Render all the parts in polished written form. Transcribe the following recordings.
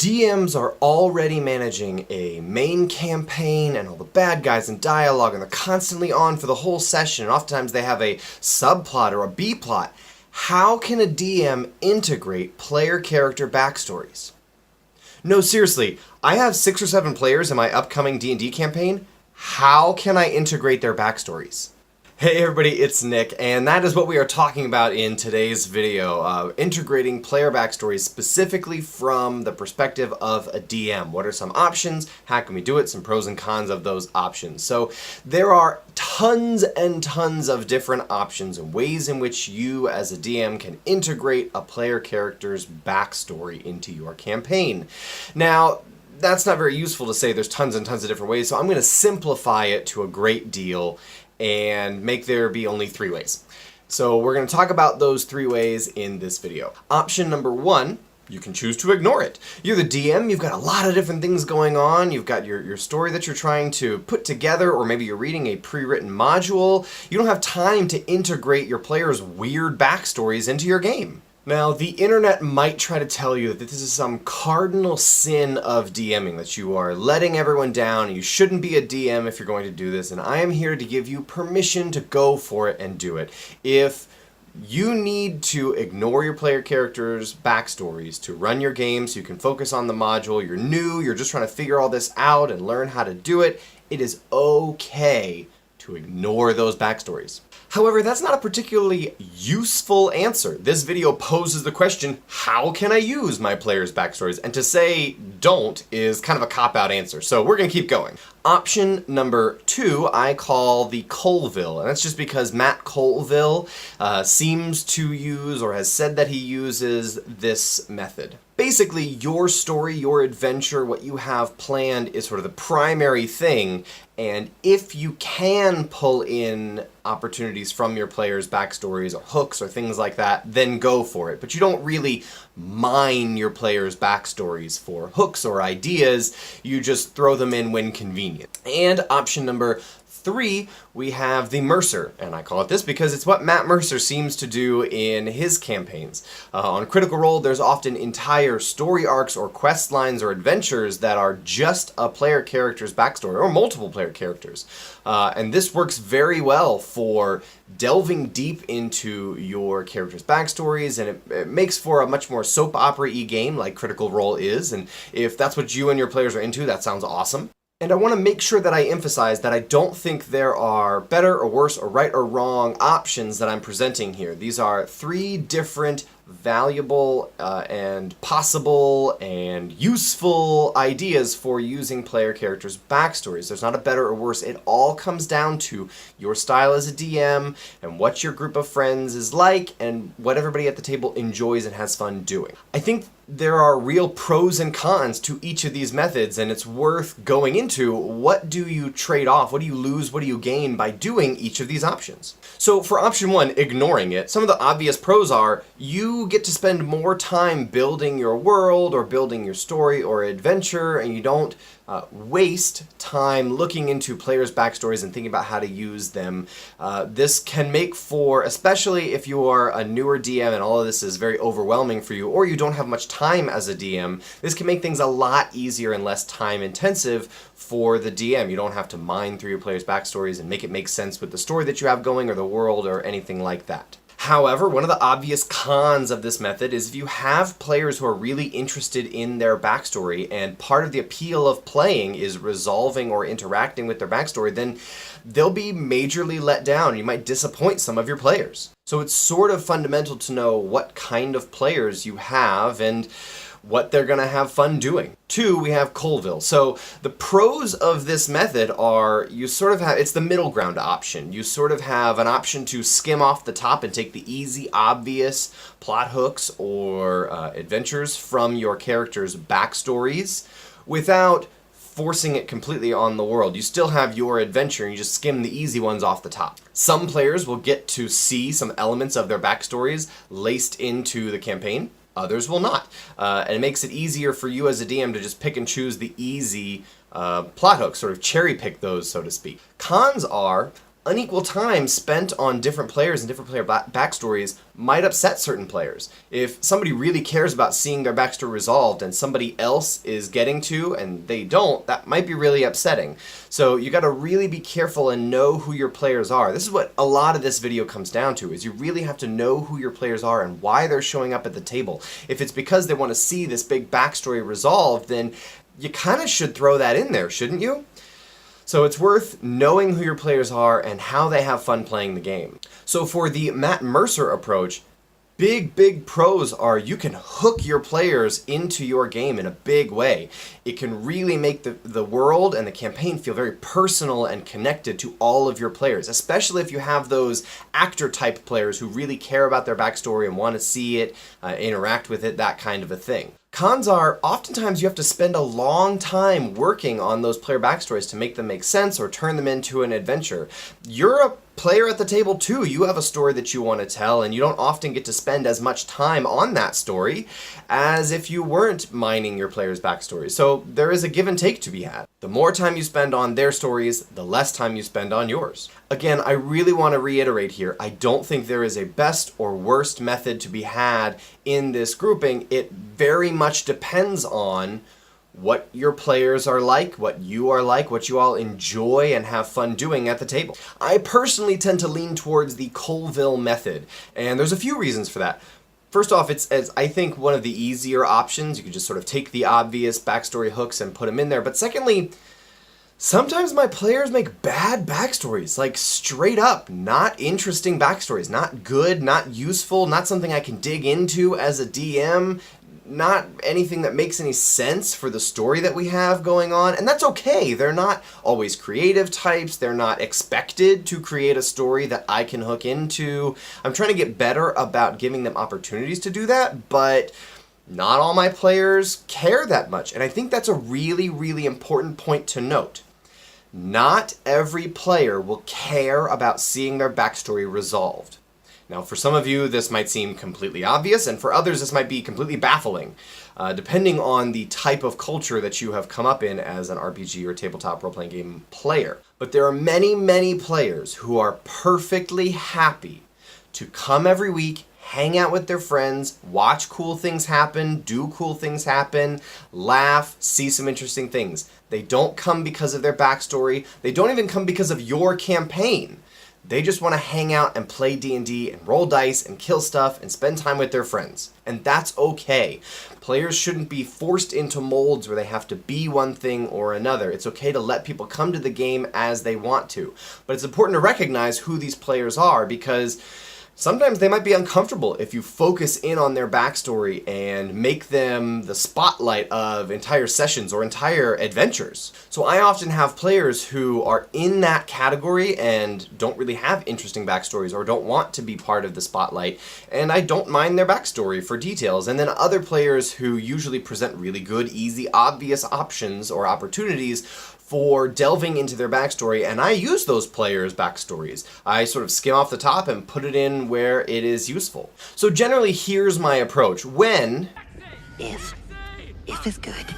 DMs are already managing a main campaign and all the bad guys and dialogue, and they're constantly on for the whole session, and oftentimes they have a subplot or a B-plot. How can a DM integrate player character backstories? No, seriously, I have 6 or 7 players in my upcoming D&D campaign. How can I integrate their backstories? Hey everybody, it's Nick, and that is what we are talking about in today's video, integrating player backstories specifically from the perspective of a DM. What are some options? How can we do it? Some pros and cons of those options. So there are tons and tons of different options and ways in which you as a DM can integrate a player character's backstory into your campaign. Now, that's not very useful to say there's tons and tons of different ways, so I'm going to simplify it to a great deal and make there be only 3 ways. So we're going to talk about those 3 ways in this video. Option number 1, you can choose to ignore it. You're the DM, you've got a lot of different things going on, you've got your story that you're trying to put together, or maybe you're reading a pre-written module. You don't have time to integrate your players' weird backstories into your game. Now, the internet might try to tell you that this is some cardinal sin of DMing, that you are letting everyone down, and you shouldn't be a DM if you're going to do this, and I am here to give you permission to go for it and do it. If you need to ignore your player characters' backstories to run your game so you can focus on the module, you're new, you're just trying to figure all this out and learn how to do it, it is okay to ignore those backstories. However, that's not a particularly useful answer. This video poses the question, how can I use my players' backstories? And to say don't is kind of a cop-out answer, so we're going to keep going. Option number 2 I call the Colville, and that's just because Matt Colville seems to use or has said that he uses this method. Basically, your story, your adventure, what you have planned is sort of the primary thing, and if you can pull in opportunities from your players' backstories or hooks or things like that, then go for it. But you don't really mine your players' backstories for hooks or ideas, you just throw them in when convenient. And option number 3, we have the Mercer, and I call it this because it's what Matt Mercer seems to do in his campaigns. On Critical Role, there's often entire story arcs or quest lines or adventures that are just a player character's backstory, or multiple player characters. And this works very well for delving deep into your character's backstories, and it makes for a much more soap opera-y game like Critical Role is, and if that's what you and your players are into, that sounds awesome. And I want to make sure that I emphasize that I don't think there are better or worse or right or wrong options that I'm presenting here. These are 3 different valuable and possible and useful ideas for using player characters' backstories. There's not a better or worse. It all comes down to your style as a DM and what your group of friends is like and what everybody at the table enjoys and has fun doing. I think there are real pros and cons to each of these methods, and it's worth going into what do you trade off, what do you lose, what do you gain by doing each of these options. So for option 1, ignoring it, some of the obvious pros are you get to spend more time building your world or building your story or adventure, and you don't waste time looking into players' backstories and thinking about how to use them. This can make for, especially if you are a newer DM and all of this is very overwhelming for you, or you don't have much time as a DM, this can make things a lot easier and less time intensive for the DM. You don't have to mine through your players' backstories and make it make sense with the story that you have going or the world or anything like that. However, one of the obvious cons of this method is if you have players who are really interested in their backstory and part of the appeal of playing is resolving or interacting with their backstory, then they'll be majorly let down. You might disappoint some of your players. So it's sort of fundamental to know what kind of players you have and what they're going to have fun doing. 2, we have Colville. So the pros of this method are you sort of have, it's the middle ground option. You sort of have an option to skim off the top and take the easy, obvious plot hooks or adventures from your character's backstories without forcing it completely on the world. You still have your adventure and you just skim the easy ones off the top. Some players will get to see some elements of their backstories laced into the campaign. Others will not. And it makes it easier for you as a DM to just pick and choose the easy plot hooks, sort of cherry pick those, so to speak. Cons are Unequal time spent on different players and different player backstories might upset certain players. If somebody really cares about seeing their backstory resolved and somebody else is getting to and they don't, that might be really upsetting. So you got to really be careful and know who your players are. This is what a lot of this video comes down to, is you really have to know who your players are and why they're showing up at the table. If it's because they want to see this big backstory resolved, then you kind of should throw that in there, shouldn't you? So it's worth knowing who your players are and how they have fun playing the game. So for the Matt Mercer approach, big pros are you can hook your players into your game in a big way. It can really make the world and the campaign feel very personal and connected to all of your players, especially if you have those actor type players who really care about their backstory and want to see it, interact with it, that kind of a thing. Cons are, oftentimes you have to spend a long time working on those player backstories to make them make sense or turn them into an adventure. You're a player at the table too. You have a story that you want to tell, and you don't often get to spend as much time on that story as if you weren't mining your players' backstories. So there is a give and take to be had. The more time you spend on their stories, the less time you spend on yours. Again, I really want to reiterate here, I don't think there is a best or worst method to be had in this grouping. It very much depends on what your players are like, what you are like, what you all enjoy and have fun doing at the table. I personally tend to lean towards the Colville method, and there's a few reasons for that. First off, it's, as I think, one of the easier options. You can just sort of take the obvious backstory hooks and put them in there. But secondly, sometimes my players make bad backstories, like straight up not interesting backstories, not good, not useful, not something I can dig into as a DM, not anything that makes any sense for the story that we have going on, and that's okay. They're not always creative types. They're not expected to create a story that I can hook into. I'm trying to get better about giving them opportunities to do that, but not all my players care that much, and I think that's a really important point to note. Not every player will care about seeing their backstory resolved. Now, for some of you, this might seem completely obvious, and for others, this might be completely baffling, depending on the type of culture that you have come up in as an RPG or tabletop role-playing game player. But there are many players who are perfectly happy to come every week, hang out with their friends, watch cool things happen, do cool things happen, laugh, see some interesting things. They don't come because of their backstory. They don't even come because of your campaign. They just want to hang out and play D&D and roll dice and kill stuff and spend time with their friends. And that's okay. Players shouldn't be forced into molds where they have to be one thing or another. It's okay to let people come to the game as they want to. But it's important to recognize who these players are, because sometimes they might be uncomfortable if you focus in on their backstory and make them the spotlight of entire sessions or entire adventures. So I often have players who are in that category and don't really have interesting backstories or don't want to be part of the spotlight, and I don't mind their backstory for details. And then other players who usually present really good, easy, obvious options or opportunities for delving into their backstory, and I use those players' backstories. I sort of skim off the top and put it in where it is useful. So generally, here's my approach. If is good.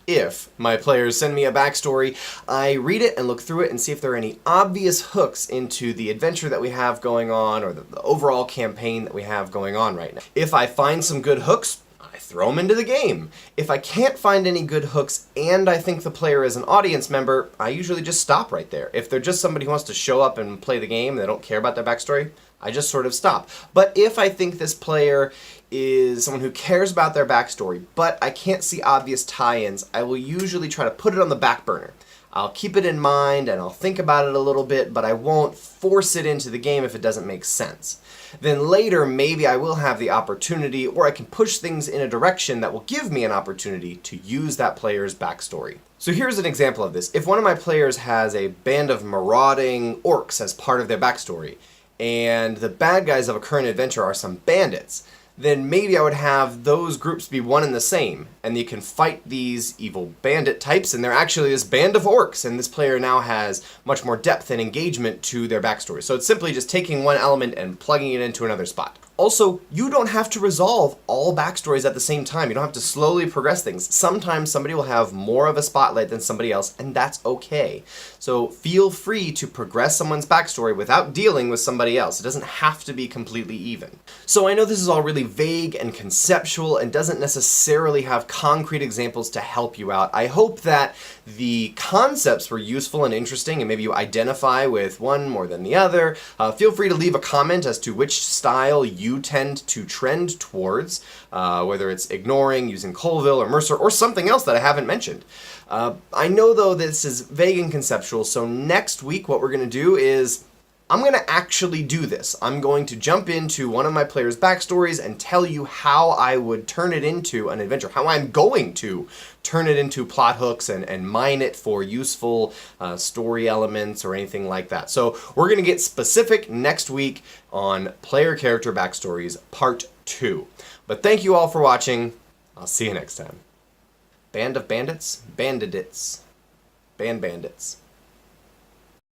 If my players send me a backstory, I read it and look through it and see if there are any obvious hooks into the adventure that we have going on or the overall campaign that we have going on right now. If I find some good hooks, I throw them into the game. If I can't find any good hooks and I think the player is an audience member, I usually just stop right there. If they're just somebody who wants to show up and play the game and they don't care about their backstory, I just sort of stop. But if I think this player is someone who cares about their backstory, but I can't see obvious tie-ins, I will usually try to put it on the back burner. I'll keep it in mind and I'll think about it a little bit, but I won't force it into the game if it doesn't make sense. Then later, maybe I will have the opportunity, or I can push things in a direction that will give me an opportunity to use that player's backstory. So here's an example of this. If one of my players has a band of marauding orcs as part of their backstory, and the bad guys of a current adventure are some bandits, then maybe I would have those groups be one and the same, and you can fight these evil bandit types, and they're actually this band of orcs, and this player now has much more depth and engagement to their backstory. So it's simply just taking one element and plugging it into another spot. Also, you don't have to resolve all backstories at the same time. You don't have to slowly progress things. Sometimes somebody will have more of a spotlight than somebody else, and that's okay. So feel free to progress someone's backstory without dealing with somebody else. It doesn't have to be completely even. So I know this is all really vague and conceptual and doesn't necessarily have concrete examples to help you out. I hope that the concepts were useful and interesting, and maybe you identify with one more than the other. Feel free to leave a comment as to which style you tend to trend towards, whether it's ignoring, using Colville or Mercer, or something else that I haven't mentioned. I know, though, this is vague and conceptual, so next week what we're going to do is I'm going to actually do this. I'm going to jump into one of my players' backstories and tell you how I would turn it into an adventure, how I'm going to turn it into plot hooks and mine it for useful story elements or anything like that. So we're going to get specific next week on player character backstories part 2. But thank you all for watching. I'll see you next time. Band of bandits, bandits, bandits.